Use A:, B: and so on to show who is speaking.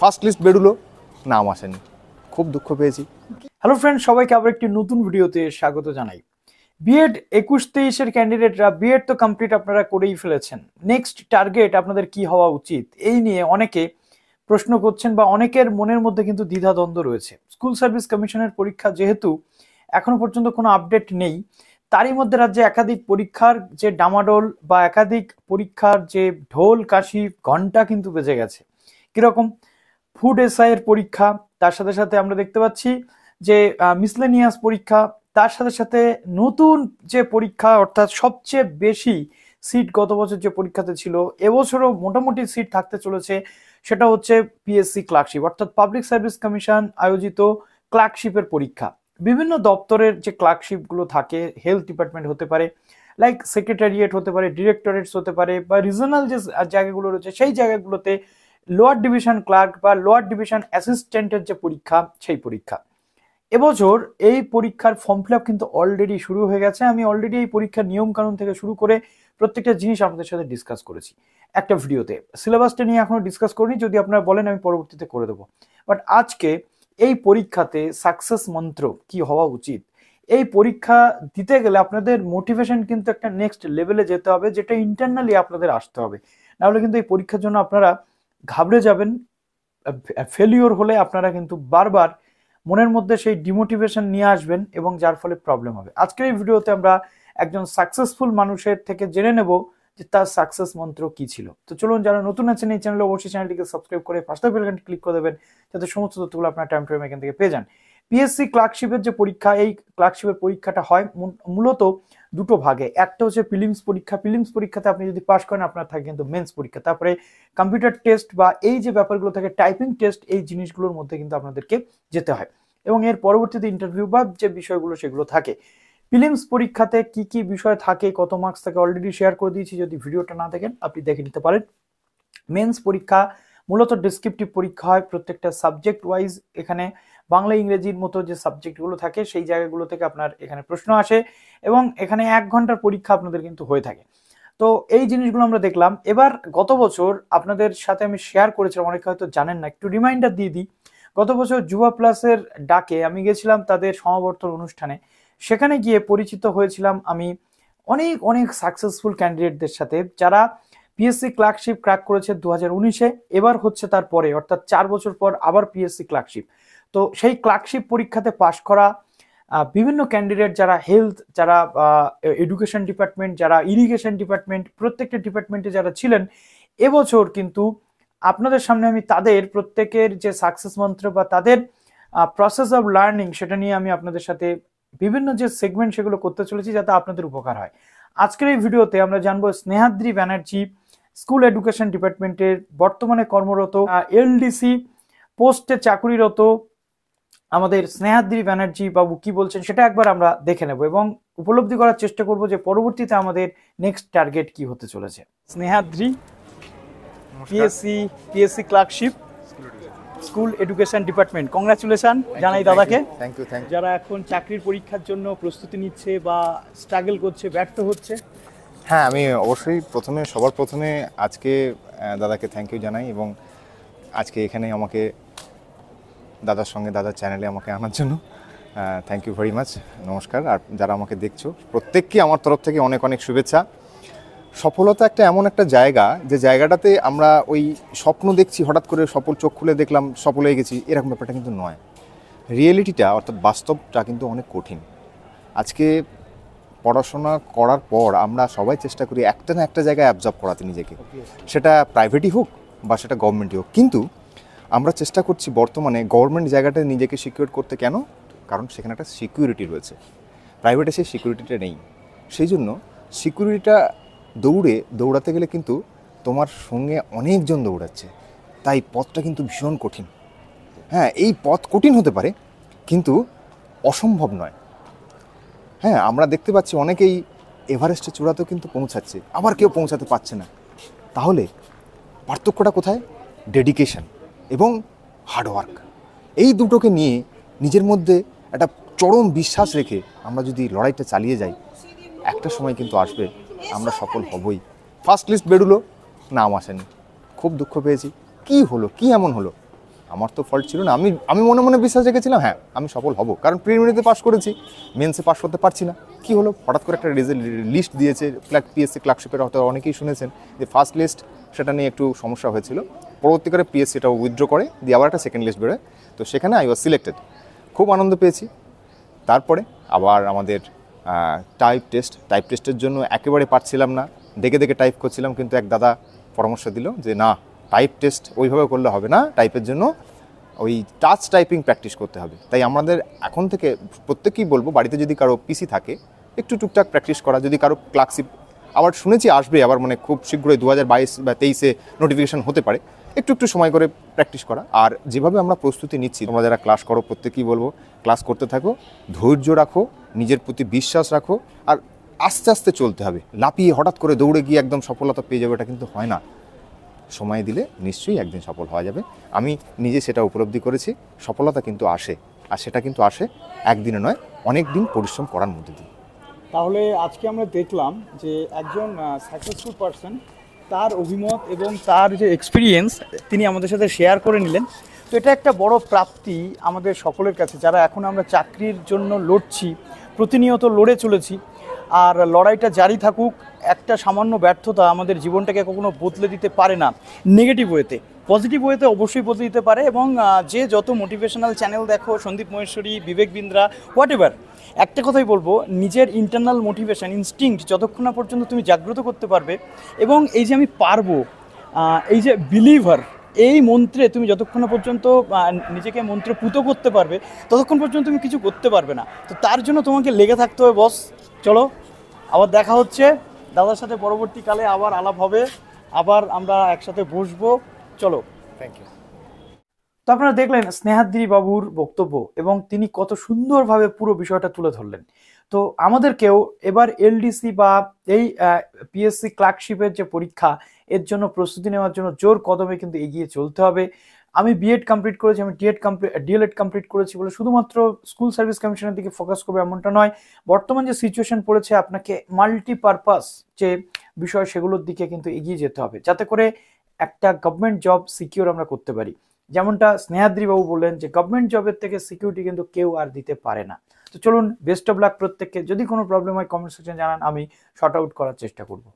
A: First list বেরুলো, নাম আসেনি, খুব দুঃখ পেয়েছি।
B: হ্যালো ফ্রেন্ড, সবাইকে আবার একটি নতুন ভিডিওতে স্বাগত জানাই। বিএড 21-23-এর ক্যান্ডিডেটরা বিএড তো কমপ্লিট আপনারা করেই ফেলেছেন, নেক্সট টার্গেট আপনাদের কি হওয়া উচিত এই নিয়ে অনেকে প্রশ্ন করছেন বা অনেকের মনের মধ্যে কিন্তু দ্বিধাদ্বন্দ্ব রয়েছে। স্কুল সার্ভিস কমিশনের পরীক্ষা যেহেতু এখনো পর্যন্ত কোনো আপডেট নেই, তারই মধ্যে রাজ্যে একাধিক পরীক্ষার যে ডামাডোল বা একাধিক পরীক্ষার যে ঢোল কাশি ঘন্টা কিন্তু বেজে গেছে। কিরকম? ফুড এসআই এর পরীক্ষা, তার সাথে সাথে আমরা দেখতে পাচ্ছি যে মিসলেনিয়াস পরীক্ষা, তার সাথে সাথে নতুন যে পরীক্ষা অর্থাৎ সবচেয়ে বেশি সিট গত বছর যে পরীক্ষাতে ছিল এবছরও মোটামুটি সিট থাকতে চলেছে, সেটা হচ্ছে পিএসসি ক্লার্কশিপ অর্থাৎ পাবলিক সার্ভিস কমিশন আয়োজিত ক্লার্কশিপের পরীক্ষা। বিভিন্ন দপ্তরের যে ক্লার্কশিপগুলো থাকে, হেলথ ডিপার্টমেন্ট হতে পারে, লাইক সেক্রেটারিয়েট হতে পারে, ডিরেক্টরেটস হতে পারে, বা রিজনাল যে জায়গাগুলো রয়েছে সেই জায়গাগুলোতে লোয়ার ডিভিশন ক্লার্ক বা লোয়ার ডিভিশন অ্যাসিস্ট্যান্টের যে পরীক্ষা, সেই পরীক্ষা। এবছর এই পরীক্ষার ফর্ম ফিল আপ কিন্তু অলরেডি শুরু হয়ে গেছে। আমি অলরেডি এই পরীক্ষার নিয়ম কানুন থেকে শুরু করে প্রত্যেকটা জিনিস আপনাদের সাথে ডিসকাস করেছি একটা ভিডিওতে। সিলেবাসটা নিয়ে এখনো ডিসকাস করিনি, যদি আপনারা বলেন আমি পরবর্তীতে করে দেবো। বাট আজকে এই পরীক্ষাতে সাকসেস মন্ত্র কি হওয়া উচিত, এই পরীক্ষা দিতে গেলে আপনাদের মোটিভেশন কিন্তু একটা নেক্সট লেভেলে যেতে হবে, যেটা ইন্টারনালি আপনাদের আসতে হবে। নাহলে কিন্তু এই পরীক্ষার জন্য আপনারা ঘাবড়ে যাবেন। ফেলিওর হলে আপনারা কিন্তু বারবার মনের মধ্যে সেই ডিমোটিভেশন নিয়ে আসবেন এবং যার ফলে প্রবলেম হবে। আজকের এই ভিডিওতে আমরা একজন সাকসেসফুল মানুষের থেকে জেনে নেব যে তার সাকসেস মন্ত্র কি ছিল। তো চলুন, যারা নতুন আছেন এই চ্যানেলে অবশ্যই চ্যানেলটিকে সাবস্ক্রাইব করে পাশে বেল আইকনটি ক্লিক করে দেবেন, যাতে সমস্ত তথ্যগুলো আপনার টাইম টাইম এখান থেকে পেয়ে যান। পিএসসি ক্লার্কশিপের যে পরীক্ষা, এই ক্লার্কশিপের পরীক্ষাটা হয় মূলত দুটো ভাগে। একটা হচ্ছে প্রিলিমস পরীক্ষা, প্রিলিমস পরীক্ষাতে আপনি যদি পাস করেন আপনার থাকে কিন্তু মেন্স পরীক্ষা, তারপরে কম্পিউটার টেস্ট বা এই যে ব্যাপারগুলো থাকে টাইপিং টেস্ট, এই জিনিসগুলোর মধ্যে কিন্তু আপনাদেরকে যেতে হয় এবং এর পরবর্তীতে ইন্টারভিউ বা যে বিষয়গুলো সেগুলো থাকে। প্রিলিমস পরীক্ষাতে কি কি বিষয় থাকে, কত মার্কস থাকে অলরেডি শেয়ার করে দিয়েছি, যদি ভিডিওটা না দেখেন আপনি দেখে নিতে পারেন। মেন্স পরীক্ষা মূলত ডেসক্রিপটিভ পরীক্ষা হয়, প্রত্যেকটা সাবজেক্ট ওয়াইজ। এখানে বাংলা ইংরেজির মতো যে সাবজেক্টগুলো থাকে সেই জায়গাগুলো থেকে আপনার এখানে প্রশ্ন আসে এবং এখানে 1 ঘন্টার পরীক্ষা আপনাদের কিন্তু হয়ে থাকে। তো এই জিনিসগুলো আমরা দেখলাম। এবার গত বছর আপনাদের সাথে আমি শেয়ার করেছিলাম, অনেকে হয়তো জানেন না, একটু রিমাইন্ডার দিয়ে দিই। গত বছর যুবা প্লাসের ডাকে আমি গেছিলাম তাদের সমাবর্তন অনুষ্ঠানে। সেখানে গিয়ে পরিচিত হয়েছিলাম আমি অনেক অনেক সাকসেসফুল ক্যান্ডিডেটদের সাথে, যারা পিএসসি ক্লার্কশিপ ক্র্যাক করেছে 2019-এ, এবার হচ্ছে তারপরে অর্থাৎ 4 বছর পর আবার পিএসসি ক্লার্কশিপ। তো সেই ক্লার্কশিপ পরীক্ষাতে পাশ করা বিভিন্ন ক্যান্ডিডেট, যারা হেলথ, যারা এডুকেশন ডিপার্টমেন্ট, যারা ইরিগেশন ডিপার্টমেন্ট, প্রত্যেকটা ডিপার্টমেন্টে যারা ছিলেন, এবছর কিন্তু আপনাদের সামনে আমি তাদের প্রত্যেকের যে সাকসেস মন্ত্র বা তাদের প্রসেস অফ লার্নিং, সেটা নিয়ে আমি আপনাদের সাথে বিভিন্ন যে সেগমেন্ট সেগুলো করতে চলেছি, যাতে আপনাদের উপকার হয়। আজকের এই ভিডিওতে আমরা জানবো স্নেহাদ্রি ব্যানার্জি স্কুল এডুকেশন ডিপার্টমেন্টের বর্তমানে কর্মরত এলডিসি পোস্টে চাকুরিরত আমাদের স্নেহাদ্রি ব্যানার্জি বাবু কি বলছেন সেটা একবার আমরা দেখে নেব এবং উপলব্ধি করার চেষ্টা করব যে পরবর্তীতে আমাদের নেক্সট টার্গেট কি হতে চলেছে। Snehadri, PSC clerkship school education department, congratulation জানাই দাদাকে।
A: Thank you.
B: যারা এখন চাকরির পরীক্ষার জন্য প্রস্তুতি নিচ্ছে বা স্ট্রাগল করছে, ব্যর্থ হচ্ছে।
A: হ্যাঁ, আমি অবশ্যই সবার প্রথমে আজকে দাদাকে থ্যাংক ইউ জানাই এবং আজকে এখানে আমাকে দাদার সঙ্গে দাদার চ্যানেলে আমাকে আনার জন্য থ্যাংক ইউ ভেরি মাচ। নমস্কার। আর যারা আমাকে দেখছো প্রত্যেককে আমার তরফ থেকে অনেক অনেক শুভেচ্ছা। সফলতা একটা এমন একটা জায়গা, যে জায়গাটাতে আমরা ওই স্বপ্ন দেখছি, হঠাৎ করে চোখ খুলে দেখলাম সফল হয়ে গেছি, এরকম ব্যাপারটা কিন্তু নয়। রিয়েলিটিটা অর্থাৎ বাস্তবটা কিন্তু অনেক কঠিন। আজকে পড়াশোনা করার পর আমরা সবাই চেষ্টা করি একটা না একটা জায়গায় অ্যাবজর্ব করাতে নিজেকে, সেটা প্রাইভেটই হোক বা সেটা গভর্নমেন্টই হোক। কিন্তু আমরা চেষ্টা করছি বর্তমানে গভর্নমেন্ট জায়গাটা নিজেকে সিকিউর করতে। কেন? কারণ সেখানে একটা সিকিউরিটি রয়েছে, প্রাইভেটে সেই সিকিউরিটিটা নেই। সেই জন্য সিকিউরিটিটা দৌড়াতে গেলে কিন্তু তোমার সঙ্গে অনেকজন দৌড়াচ্ছে, তাই পথটা কিন্তু ভীষণ কঠিন। হ্যাঁ, এই পথ কঠিন হতে পারে কিন্তু অসম্ভব নয়। হ্যাঁ, আমরা দেখতে পাচ্ছি অনেকেই এভারেস্টের চূড়াতেও কিন্তু পৌঁছাচ্ছে, আবার কেউ পৌঁছাতে পারছে না। তাহলে পার্থক্যটা কোথায়? ডেডিকেশন এবং হার্ডওয়ার্ক। এই দুটোকে নিয়ে নিজের মধ্যে একটা চরম বিশ্বাস রেখে আমরা যদি লড়াইটা চালিয়ে যাই, একটা সময় কিন্তু আসবে আমরা সফল হবই। ফার্স্ট লিস্ট বেরুলো, নাম আসেনি, খুব দুঃখ পেয়েছি। কি হলো, কি এমন হলো? আমার তো ফল্ট ছিল না। আমি আমি মনে মনে বিশ্বাস রেখেছিলাম হ্যাঁ আমি সফল হব, কারণ প্রিলিমিনারিতে পাস করেছি, মেন্সে পাস করতে পারছি না। কি হলো, হঠাৎ করে একটা লিস্ট দিয়েছে, পিএসসি ক্লার্কশিপের হয়তো অনেকেই শুনেছেন যে ফার্স্ট লিস্ট, সেটা নিয়ে একটু সমস্যা হয়েছিল। পরবর্তীকালে পিএসসিটা উইথড্র করে দিয়ে আবার একটা সেকেন্ড লিস্ট বেরোয়, তো সেখানে আই ওয়াজ সিলেক্টেড। খুব আনন্দ পেয়েছি। তারপরে আবার আমাদের টাইপ টেস্টের জন্য একেবারে পারছিলাম না, দেখে দেখে টাইপ করছিলাম, কিন্তু এক দাদা পরামর্শ দিল যে না, টাইপ টেস্ট ওইভাবে করলে হবে না, টাইপের জন্য ওই টাচ টাইপিং প্র্যাকটিস করতে হবে। তাই আমাদের এখন থেকে প্রত্যেকেই বলবো, বাড়িতে যদি কারো পিসি থাকে একটু টুকটাক প্র্যাকটিস করা, যদি কারো ক্লার্কশিপ আবার শুনেছি আসবে, আবার মানে খুব শীঘ্রই 2022 বা 23-এ নোটিফিকেশান হতে পারে, একটু একটু সময় করে প্র্যাকটিস করা। আর যেভাবে আমরা প্রস্তুতি নিচ্ছি, তোমরা যারা ক্লাস করো প্রত্যেকেই বলবো ক্লাস করতে থাকো, ধৈর্য রাখো, নিজের প্রতি বিশ্বাস রাখো, আর আস্তে আস্তে চলতে হবে। লাফিয়ে হঠাৎ করে দৌড়ে গিয়ে একদম সফলতা পেয়ে যাবে, এটা কিন্তু হয় না। সময় দিলে নিশ্চয়ই একদিন সফল হওয়া যাবে। আমি নিজে সেটা উপলব্ধি করেছি। সফলতা কিন্তু আসে, আর সেটা কিন্তু আসে একদিনে নয়, অনেক দিন পরিশ্রম করার মধ্যে দিয়ে।
B: তাহলে আজকে আমরা দেখলাম যে একজন সাকসেসফুল পারসন, তার অভিমত এবং তার যে এক্সপিরিয়েন্স তিনি আমাদের সাথে শেয়ার করে নিলেন। তো এটা একটা বড় প্রাপ্তি আমাদের সকলের কাছে, যারা এখন আমরা চাকরির জন্য লড়ছি, প্রতিনিয়ত লড়ে চলেছি। আর লড়াইটা জারি থাকুক। একটা সামান্য ব্যর্থতা আমাদের জীবনটাকে কখনো বদলে দিতে পারে না নেগেটিভ ওয়েতে, পজিটিভ ওয়েতে অবশ্যই বদলে দিতে পারে। এবং যে যত মোটিভেশনাল চ্যানেল দেখো, সন্দীপ মহেশ্বরী, বিবেক বিন্দ্রা, হোয়াট এভার, একটা কথাই বলবো, নিজের ইন্টারনাল মোটিভেশন, ইনস্টিংক্ট যতক্ষণ না পর্যন্ত তুমি জাগ্রত করতে পারবে, এবং এই যে আমি পারবো, এই যে বিলিভার, এই মন্ত্রে তুমি যতক্ষণ না পর্যন্ত নিজেকে মন্ত্রপুত করতে পারবে, ততক্ষণ পর্যন্ত তুমি কিছু করতে পারবে না। তো তার জন্য তোমাকে লেগে থাকতে হবে বস। চলো, আবার দেখা হচ্ছে দাদার সাথে, পরবর্তীকালে আবার আলাপ হবে, আবার আমরা একসাথে বসবো। চলো,
A: থ্যাংক ইউ।
B: তো আপনারা দেখলেন স্নেহাদ্রি বাবুর বক্তব্য, এবং তিনি কত সুন্দরভাবে পুরো বিষয়টা তুলে ধরলেন। তো আমাদেরকেও এবার এলডিসি বা এই পিএসসি ক্লার্কশিপের যে পরীক্ষা, এর জন্য প্রস্তুতি নেওয়ার জন্য জোর কদমে কিন্তু এগিয়ে চলতে হবে। আমি বিএড কমপ্লিট করেছি, আমি ডিএলএড কমপ্লিট করেছি বলে শুধুমাত্র স্কুল সার্ভিস কমিশনের দিকে ফোকাস করবে এমনটা নয়। বর্তমান যে সিচুয়েশন পড়েছে, আপনাকে মাল্টিপারপাস যে বিষয়, সেগুলোর দিকে কিন্তু এগিয়ে যেতে হবে, যাতে করে একটা গভর্নমেন্ট জব সিকিউর আমরা করতে পারি। যেমনটা স্নেহাদ্রি বাবু বললেন যে গভর্নমেন্ট জবের থেকে সিকিউরিটি কিন্তু কেউ আর দিতে পারে না। তো চলুন, বেস্ট অফ লাক প্রত্যেককে। যদি কোনো প্রবলেম হয় কমেন্ট সেকশনে জানান, আমি শর্ট আউট করার চেষ্টা করব।